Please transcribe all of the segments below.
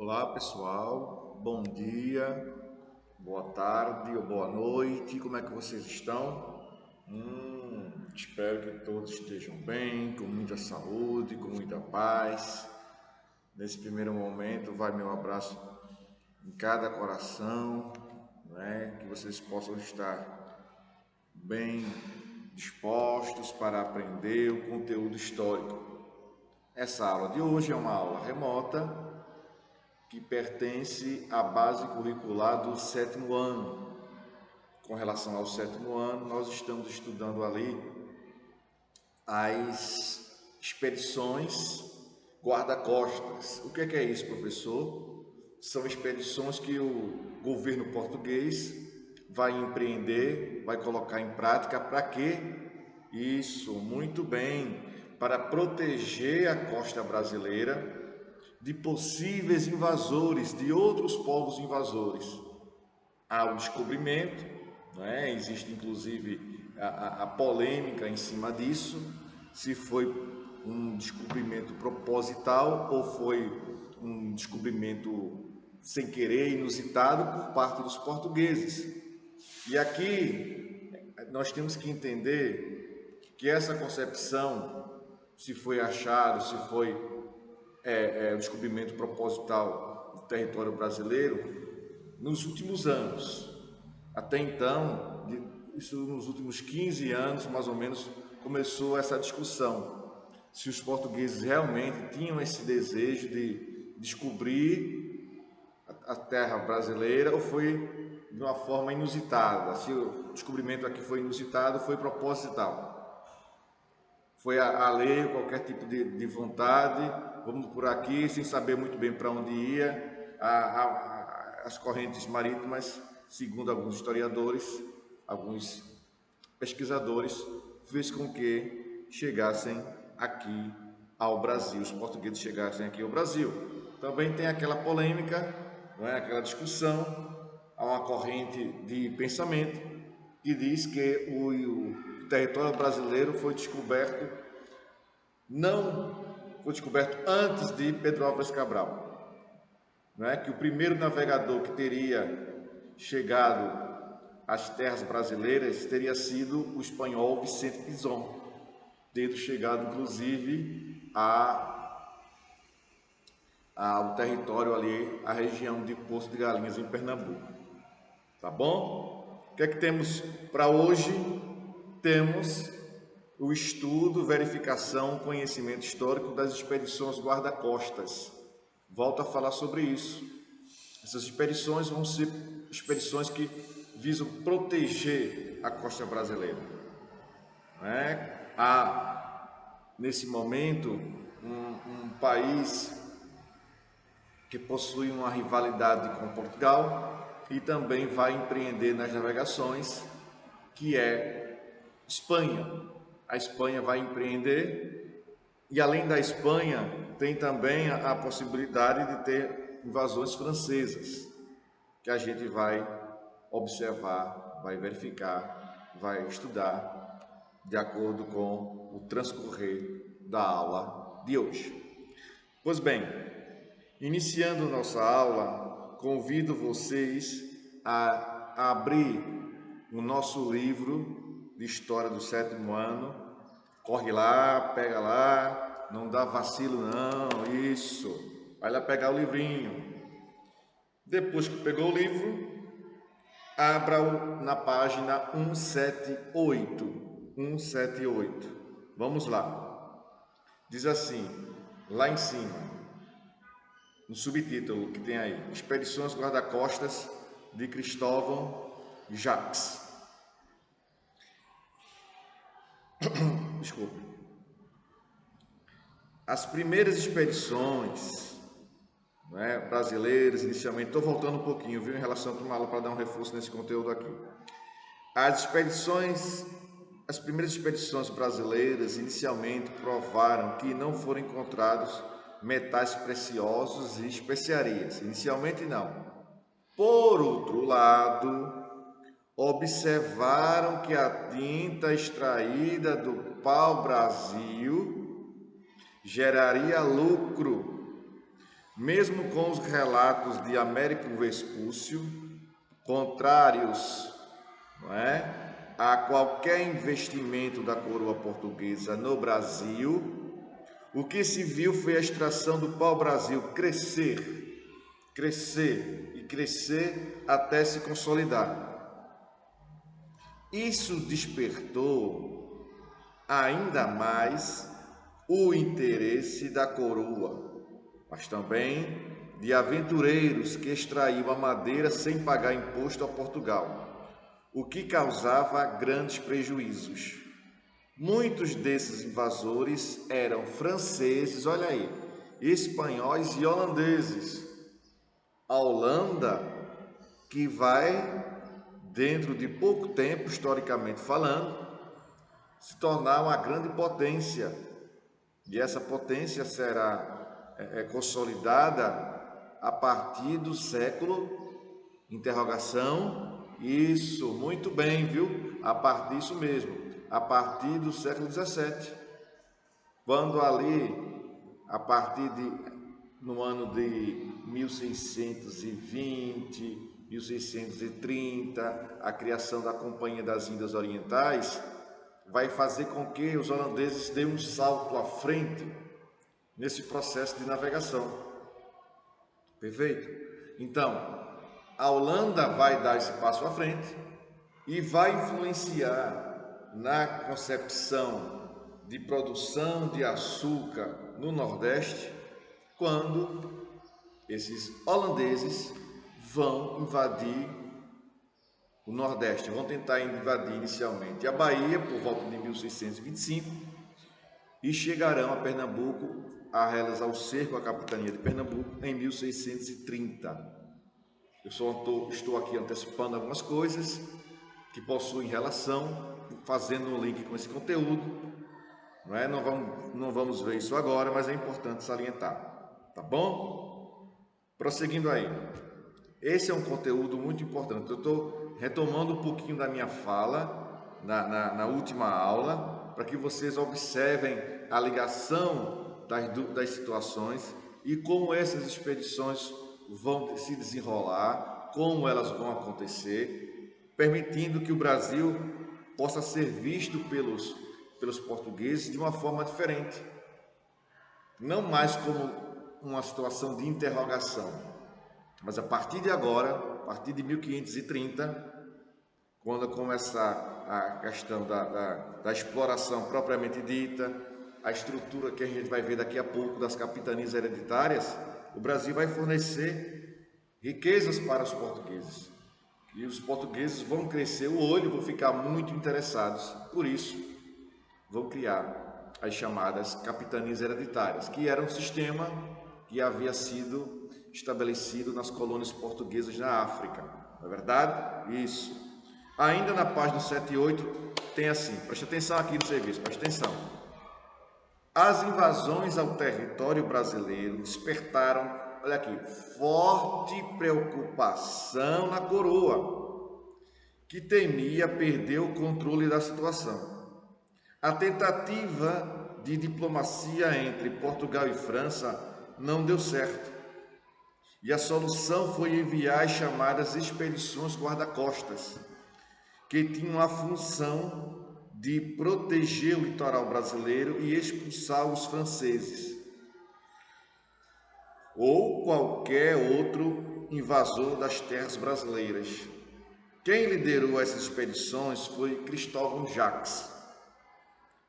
Olá pessoal, bom dia, boa tarde ou boa noite, como é que vocês estão? Espero que todos estejam bem, com muita saúde, com muita paz. Nesse primeiro momento, vai meu abraço em cada coração, né? Que vocês possam estar bem dispostos para aprender o conteúdo histórico. Essa aula de hoje é uma aula remota que pertence à base curricular do sétimo ano. Com relação ao sétimo ano, nós estamos estudando ali as expedições guarda-costas. O que é isso, professor? São expedições que o governo português vai empreender, vai colocar em prática para quê? Isso, muito bem, para proteger a costa brasileira de possíveis invasores, de outros povos invasores. Há o descobrimento, né? Existe inclusive a polêmica em cima disso, se foi um descobrimento proposital ou foi um descobrimento sem querer, inusitado por parte dos portugueses. E aqui nós temos que entender que essa concepção, se foi achado, se foi o descobrimento proposital do território brasileiro, nos últimos anos. Até então, isso nos últimos 15 anos, mais ou menos, começou essa discussão. Se os portugueses realmente tinham esse desejo de descobrir a terra brasileira ou foi de uma forma inusitada. Se o descobrimento aqui foi inusitado, foi proposital. Foi alheio qualquer tipo de vontade, vamos por aqui sem saber muito bem para onde ia. As correntes marítimas, segundo alguns historiadores, alguns pesquisadores, fez com que chegassem aqui ao Brasil, os portugueses chegassem aqui ao Brasil. Também tem aquela polêmica, não é? Aquela discussão, há uma corrente de pensamento que diz que o território brasileiro foi descoberto, não foi descoberto antes de Pedro Álvares Cabral, não é? Que o primeiro navegador que teria chegado às terras brasileiras teria sido o espanhol Vicente Pinzón, tendo chegado inclusive ao território ali, a região de Poço de Galinhas em Pernambuco. Tá bom? O que é que temos para hoje? Temos o estudo, verificação, conhecimento histórico das expedições guarda-costas. Volto a falar sobre isso. Essas expedições vão ser expedições que visam proteger a costa brasileira. Há, nesse momento, um país que possui uma rivalidade com Portugal e também vai empreender nas navegações, que é Espanha. A Espanha vai empreender e, além da Espanha, tem também a possibilidade de ter invasões francesas, que a gente vai observar, vai verificar, vai estudar de acordo com o transcorrer da aula de hoje. Pois bem, iniciando nossa aula, convido vocês a abrir o nosso livro de História do sétimo ano. Corre lá, pega lá, não dá vacilo não, isso. Vai lá pegar o livrinho. Depois que pegou o livro, abra-o na página 178. 178. Vamos lá. Diz assim, lá em cima, no subtítulo que tem aí, Expedições Guarda-Costas de Cristóvão Jacques. Desculpe. As primeiras expedições, né, brasileiras, inicialmente, estou voltando um pouquinho, viu, em relação a uma aula para dar um reforço nesse conteúdo aqui. As primeiras expedições brasileiras inicialmente provaram que não foram encontrados metais preciosos e especiarias. Inicialmente não. Por outro lado, observaram que a tinta extraída do pau-brasil geraria lucro, mesmo com os relatos de Américo Vespúcio, contrários, não é, a qualquer investimento da coroa portuguesa no Brasil, o que se viu foi a extração do pau-brasil crescer, crescer e crescer até se consolidar. Isso despertou ainda mais o interesse da coroa, mas também de aventureiros que extraíam a madeira sem pagar imposto a Portugal, o que causava grandes prejuízos. Muitos desses invasores eram franceses, olha aí, espanhóis e holandeses. A Holanda, que vai, dentro de pouco tempo, historicamente falando, se tornar uma grande potência. E essa potência será consolidada a partir do século, interrogação, isso, muito bem, viu? A partir disso mesmo, a partir do século XVII, quando ali, no ano de 1620, 1630, a criação da Companhia das Índias Orientais, vai fazer com que os holandeses deem um salto à frente nesse processo de navegação. Perfeito? Então, a Holanda vai dar esse passo à frente e vai influenciar na concepção de produção de açúcar no Nordeste, quando esses holandeses vão invadir o Nordeste, vão tentar invadir inicialmente a Bahia por volta de 1625 e chegarão a Pernambuco a realizar o cerco à capitania de Pernambuco em 1630. Eu só estou aqui antecipando algumas coisas que possuem relação, fazendo um link com esse conteúdo. Não vamos ver isso agora, mas é importante salientar, tá bom? Prosseguindo aí. Esse é um conteúdo muito importante. Eu estou retomando um pouquinho da minha fala na última aula, para que vocês observem a ligação das situações e como essas expedições vão se desenrolar, como elas vão acontecer, permitindo que o Brasil possa ser visto pelos portugueses de uma forma diferente. Não mais como uma situação de interrogação, mas a partir de agora, a partir de 1530, quando começar a questão da exploração propriamente dita, a estrutura que a gente vai ver daqui a pouco das capitanias hereditárias, o Brasil vai fornecer riquezas para os portugueses. E os portugueses vão crescer o olho, vão ficar muito interessados. Por isso, vão criar as chamadas capitanias hereditárias, que era um sistema que havia sido estabelecido nas colônias portuguesas na África. Não é verdade? Isso. Ainda na página 7 e 8 tem assim, preste atenção aqui no serviço, preste atenção. As invasões ao território brasileiro despertaram, olha aqui, forte preocupação na coroa, que temia perder o controle da situação. A tentativa de diplomacia entre Portugal e França não deu certo. E a solução foi enviar as chamadas expedições guarda-costas, que tinham a função de proteger o litoral brasileiro e expulsar os franceses ou qualquer outro invasor das terras brasileiras. Quem liderou essas expedições foi Cristóvão Jacques,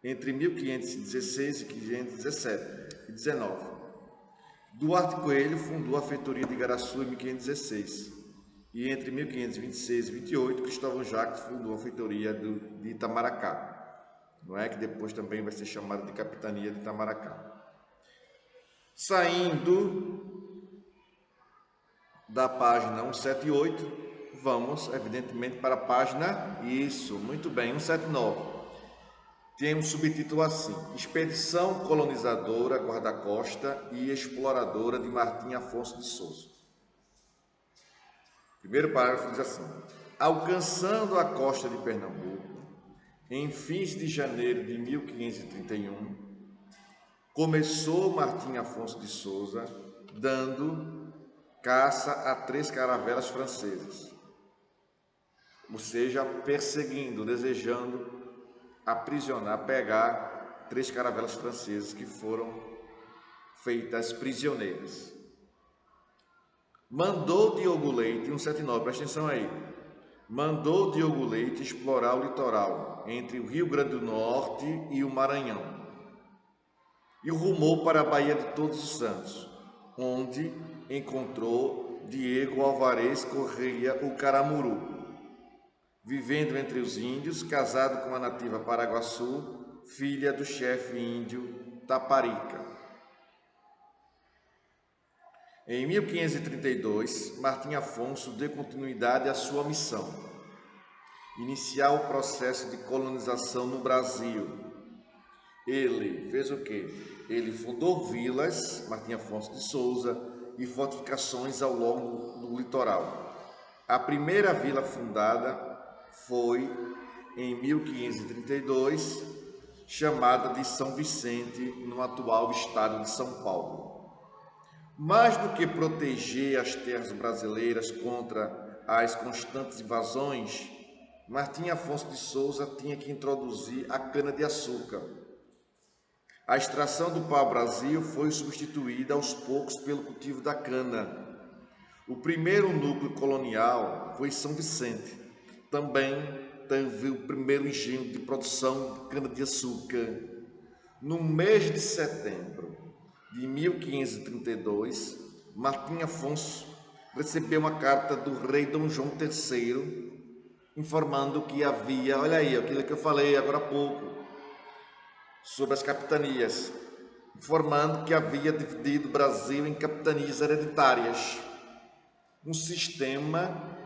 entre 1516 e 1519. Duarte Coelho fundou a feitoria de Igaraçu em 1516. E entre 1526 e 28, Cristóvão Jacques fundou a feitoria de Itamaracá, não é? Que depois também vai ser chamada de capitania de Itamaracá. Saindo da página 178, vamos, evidentemente, para a página, isso, muito bem, 179. Tem um subtítulo assim: Expedição colonizadora, guarda-costa e exploradora de Martim Afonso de Souza. Primeiro parágrafo diz assim: alcançando a costa de Pernambuco, em fins de janeiro de 1531, começou Martim Afonso de Souza dando caça a 3 caravelas francesas, ou seja, perseguindo, desejando aprisionar, pegar 3 caravelas francesas que foram feitas prisioneiras. Mandou Diogo Leite, 179, presta atenção aí, mandou Diogo Leite explorar o litoral entre o Rio Grande do Norte e o Maranhão e rumou para a Baía de Todos os Santos, onde encontrou Diego Alvarez Correia, o Caramuru, vivendo entre os índios, casado com a nativa Paraguaçu, filha do chefe índio Taparica. Em 1532, Martim Afonso deu continuidade à sua missão, iniciar o processo de colonização no Brasil. Ele fez o quê? Ele fundou vilas, Martim Afonso de Souza, e fortificações ao longo do litoral. A primeira vila fundada foi em 1532, chamada de São Vicente, no atual estado de São Paulo. Mais do que proteger as terras brasileiras contra as constantes invasões, Martim Afonso de Souza tinha que introduzir a cana-de-açúcar. A extração do pau-brasil foi substituída aos poucos pelo cultivo da cana. O primeiro núcleo colonial foi São Vicente. Também teve o primeiro engenho de produção de cana-de-açúcar. No mês de setembro de 1532, Martim Afonso recebeu uma carta do rei Dom João III, informando que havia, olha aí, aquilo que eu falei agora há pouco, sobre as capitanias, informando que havia dividido o Brasil em capitanias hereditárias, um sistema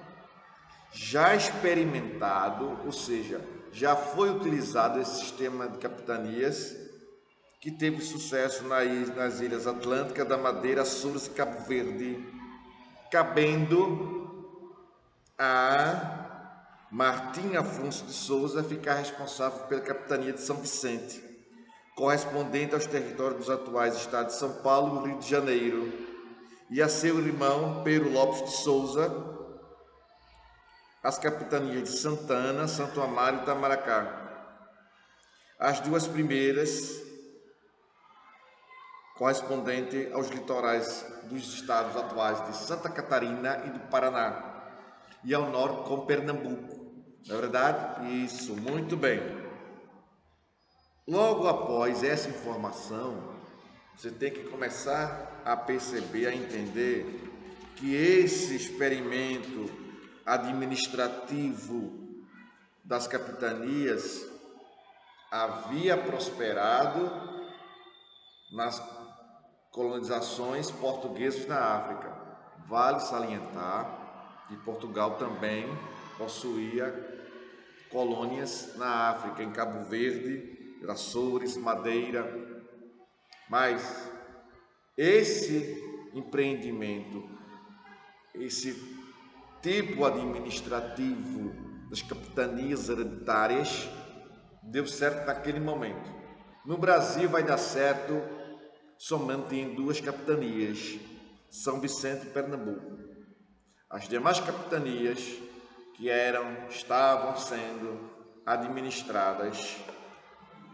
já experimentado, ou seja, já foi utilizado esse sistema de capitanias, que teve sucesso nas ilhas Atlântica, da Madeira, Açores e Cabo Verde, cabendo a Martim Afonso de Souza ficar responsável pela capitania de São Vicente, correspondente aos territórios dos atuais estados de São Paulo e Rio de Janeiro, e a seu irmão Pero Lopes de Souza as capitanias de Santana, Santo Amaro e Itamaracá. As duas primeiras correspondente aos litorais dos estados atuais de Santa Catarina e do Paraná, e ao norte com Pernambuco. Não é verdade? Isso, muito bem. Logo após essa informação, você tem que começar a perceber, a entender que esse experimento administrativo das capitanias havia prosperado nas colonizações portuguesas na África. Vale salientar que Portugal também possuía colônias na África, em Cabo Verde, Açores, Madeira. Mas esse empreendimento, esse tipo administrativo das capitanias hereditárias deu certo naquele momento. No Brasil vai dar certo somente em 2 capitanias, São Vicente e Pernambuco. As demais capitanias que estavam sendo administradas,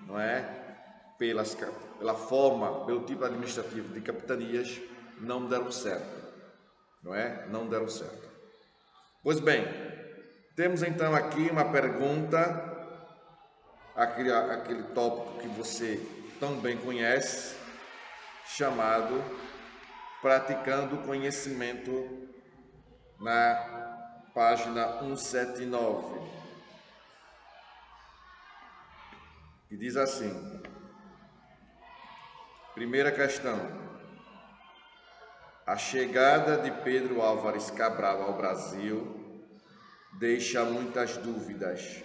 não é, pela forma, pelo tipo administrativo de capitanias, não deram certo, não é? Não deram certo. Pois bem, temos então aqui uma pergunta, aquele tópico que você tão bem conhece, chamado Praticando o Conhecimento, na página 179, que diz assim: primeira questão: a chegada de Pedro Álvares Cabral ao Brasil deixa muitas dúvidas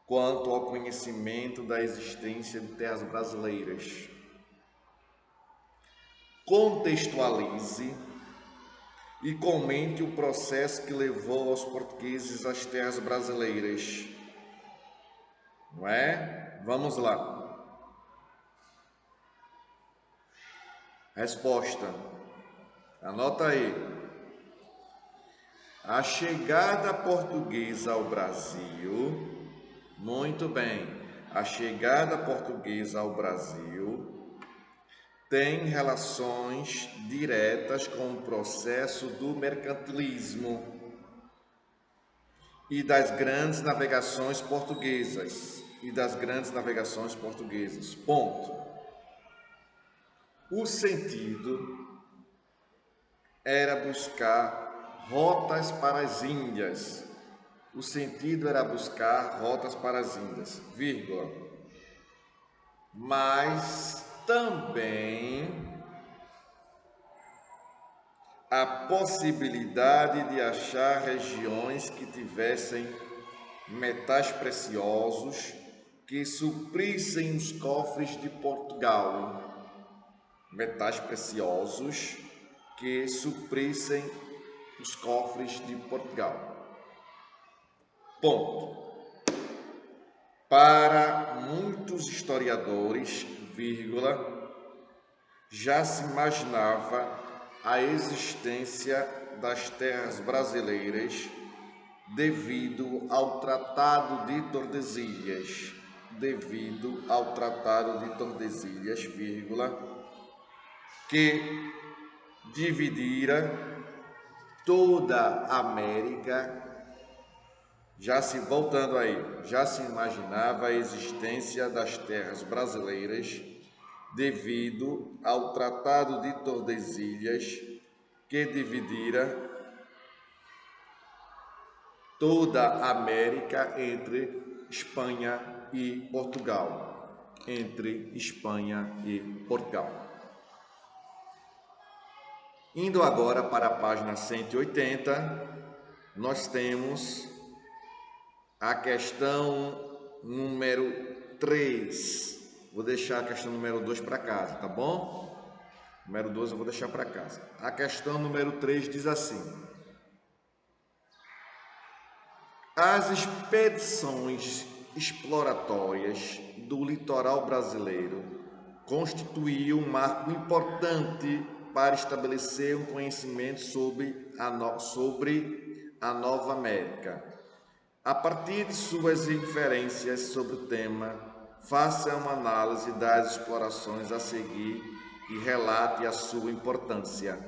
quanto ao conhecimento da existência de terras brasileiras. Contextualize e comente o processo que levou aos portugueses às terras brasileiras. Não é? Vamos lá. Resposta: Anota aí. A chegada portuguesa ao Brasil, muito bem, a chegada portuguesa ao Brasil tem relações diretas com o processo do mercantilismo e das grandes navegações portuguesas. Ponto. O sentido era buscar rotas para as Índias. Vírgula. Mas também a possibilidade de achar regiões que tivessem metais preciosos que suprissem os cofres de Portugal. Metais preciosos que suprissem os cofres de Portugal. Ponto. Para muitos historiadores, vírgula, já se imaginava a existência das terras brasileiras devido ao Tratado de Tordesilhas, vírgula, que dividira toda a América. Já se imaginava a existência das terras brasileiras devido ao Tratado de Tordesilhas, que dividira toda a América entre Espanha e Portugal. Indo agora para a página 180, nós temos a questão número 3. Vou deixar a questão número 2 para casa, tá bom? Número 2 eu vou deixar para casa. A questão número 3 diz assim: as expedições exploratórias do litoral brasileiro constituíam um marco importante para estabelecer um conhecimento sobre a Nova América. A partir de suas inferências sobre o tema, faça uma análise das explorações a seguir e relate a sua importância.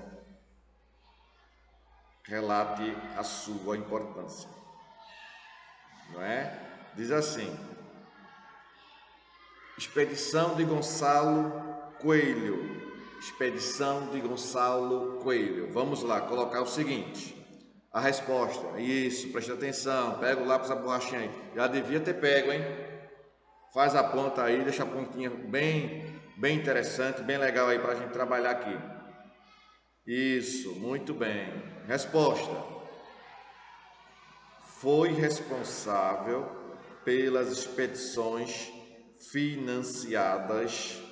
Não é? Diz assim: expedição de Gonçalo Coelho. Vamos lá, colocar o seguinte: a resposta. Isso, preste atenção, pega o lápis, a borrachinha aí. Já devia ter pego, hein? Faz a ponta aí, deixa a pontinha bem interessante, bem legal aí para a gente trabalhar aqui. Isso, muito bem. Resposta: foi responsável pelas expedições financiadas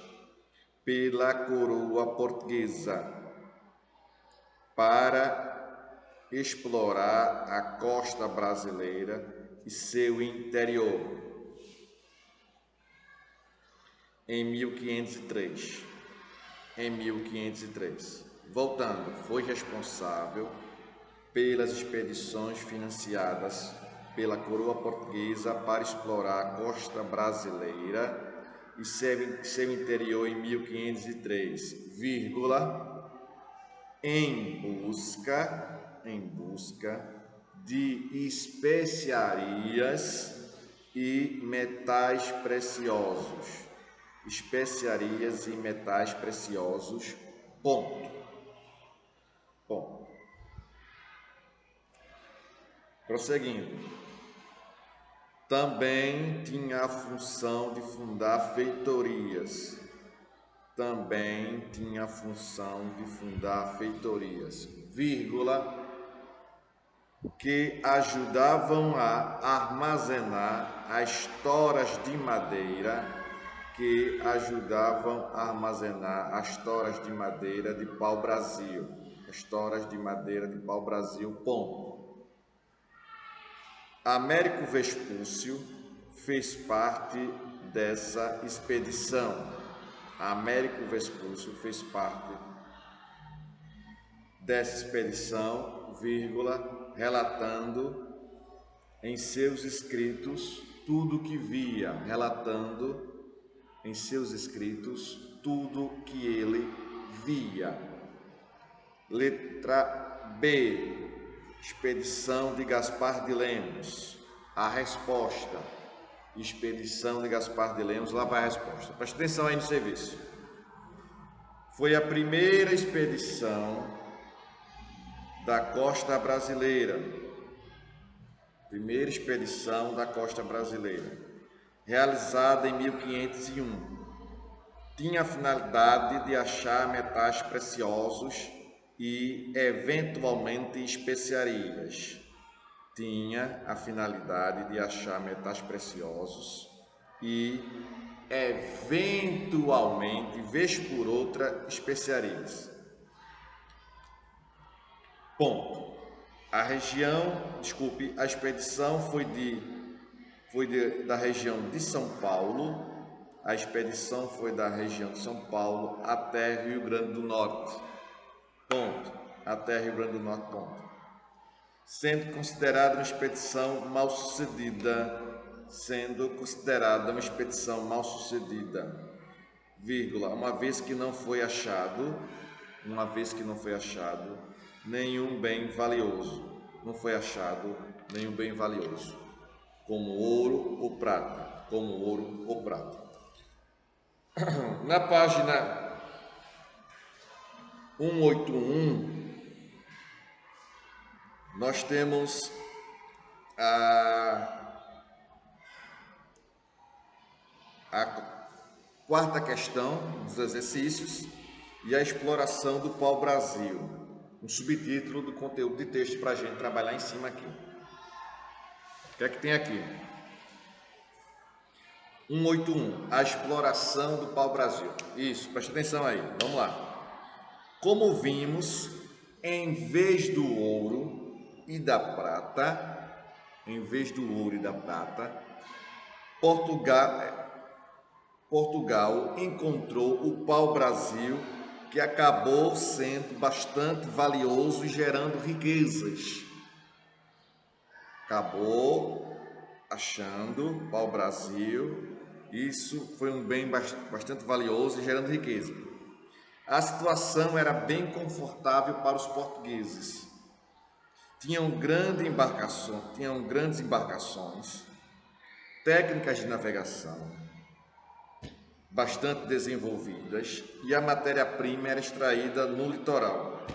pela coroa portuguesa para explorar a costa brasileira e seu interior em 1503. Voltando, foi responsável pelas expedições financiadas pela coroa portuguesa para explorar a costa brasileira e seu interior em 1503, vírgula, em busca de especiarias e metais preciosos. Ponto. Prosseguindo. Também tinha a função de fundar feitorias. Vírgula, que ajudavam a armazenar as toras de madeira de pau-brasil. Ponto. Américo Vespúcio fez parte dessa expedição. dessa expedição, vírgula, relatando em seus escritos tudo o que via, relatando em seus escritos tudo que ele via. Letra B, expedição de Gaspar de Lemos. A resposta, expedição de Gaspar de Lemos, lá vai a resposta. Preste atenção aí no serviço. Foi a primeira expedição da costa brasileira. Primeira expedição da costa brasileira, realizada em 1501. Tinha a finalidade de achar metais preciosos e, eventualmente, especiarias. Tinha a finalidade de achar metais preciosos e, eventualmente, vez por outra, especiarias. Ponto. A expedição foi da região de São Paulo. A expedição foi da região de São Paulo até Rio Grande do Norte. Ponto. Até Rio Grande do Norte. Ponto. Sendo considerada uma expedição mal sucedida. Sendo considerada uma expedição mal sucedida. Vírgula. Uma vez que não foi achado nenhum bem valioso. Não foi achado nenhum bem valioso, como ouro ou prata, Na página 181, nós temos a quarta questão dos exercícios e a exploração do pau-brasil. Um subtítulo do conteúdo de texto para a gente trabalhar em cima aqui. O que é que tem aqui? 181, a exploração do pau-brasil. Isso, preste atenção aí, vamos lá. Como vimos, em vez do ouro e da prata, Portugal encontrou o pau-brasil, que acabou sendo bastante valioso e gerando riquezas. Acabou achando pau-brasil, isso foi um bem bastante valioso e gerando riqueza. A situação era bem confortável para os portugueses. Tinham grandes embarcações, técnicas de navegação bastante desenvolvidas e a matéria-prima era extraída no litoral.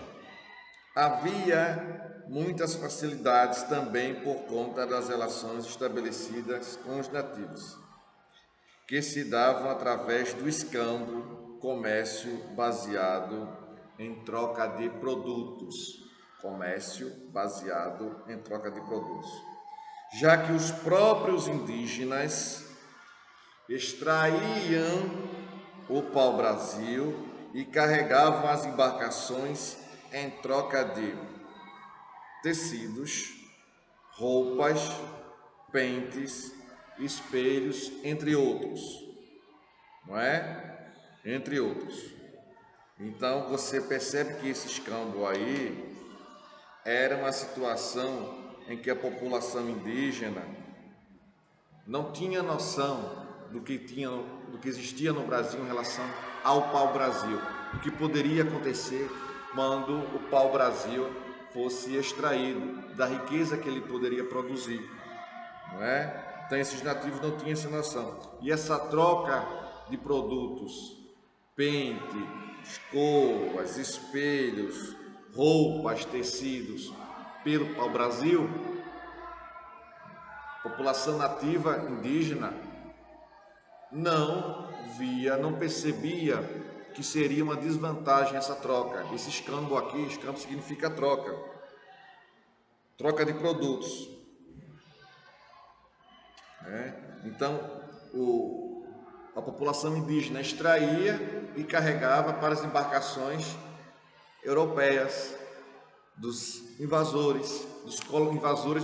Havia muitas facilidades também por conta das relações estabelecidas com os nativos, que se davam através do escambo, comércio baseado em troca de produtos. Já que os próprios indígenas extraíam o pau-brasil e carregavam as embarcações em troca de tecidos, roupas, pentes, espelhos, entre outros, não é? Entre outros. Então você percebe que esse escambo aí era uma situação em que a população indígena não tinha noção do que existia no Brasil em relação ao pau-brasil, o que poderia acontecer quando o pau-brasil fosse extraído, da riqueza que ele poderia produzir, não é? Então esses nativos não tinham essa noção. E essa troca de produtos, pente, escovas, espelhos, roupas, tecidos, pelo pau-brasil, a população nativa indígena não percebia que seria uma desvantagem essa troca. Esse escambo aqui, escambo significa troca de produtos. Então, a população indígena extraía e carregava para as embarcações europeias, dos invasores, e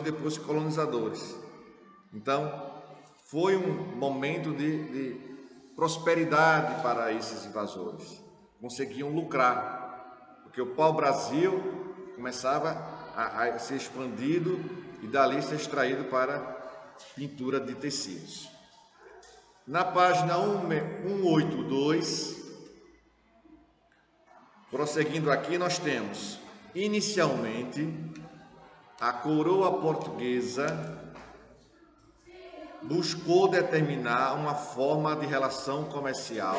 depois colonizadores. Então, foi um momento de prosperidade para esses invasores. Conseguiam lucrar, porque o pau-brasil começava a ser expandido e dali ser extraído para pintura de tecidos. Na página 182, prosseguindo aqui, nós temos, inicialmente, a coroa portuguesa buscou determinar uma forma de relação comercial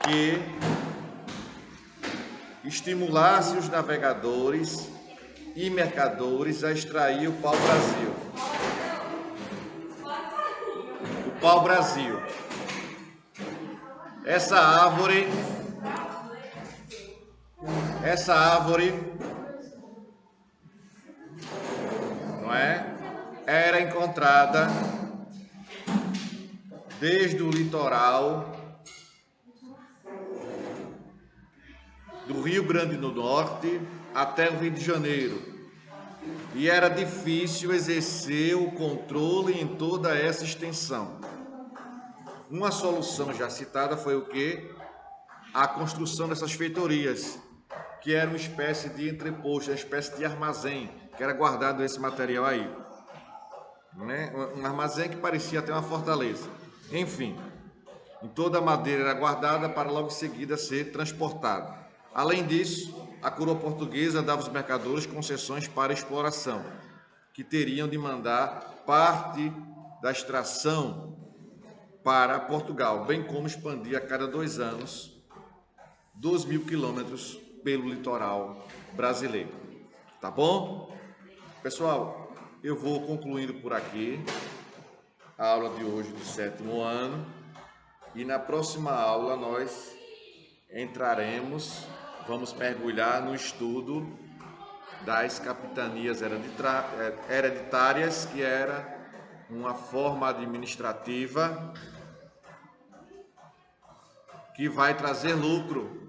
que estimulasse os navegadores e mercadores a extrair o pau-brasil. O pau-brasil. Essa árvore, não é? Era encontrada desde o litoral do Rio Grande do Norte até o Rio de Janeiro. E era difícil exercer o controle em toda essa extensão. Uma solução já citada foi o quê? A construção dessas feitorias, que era uma espécie de entreposto, uma espécie de armazém, que era guardado esse material aí. Né? Um armazém que parecia até uma fortaleza. Enfim, em toda a madeira era guardada para logo em seguida ser transportada. Além disso, a coroa portuguesa dava aos mercadores concessões para exploração, que teriam de mandar parte da extração para Portugal, bem como expandir a cada 2 anos 2.000 quilômetros pelo litoral brasileiro. Tá bom? Pessoal, eu vou concluindo por aqui a aula de hoje do 7º ano e na próxima aula nós vamos mergulhar no estudo das capitanias hereditárias, que era uma forma administrativa que vai trazer lucro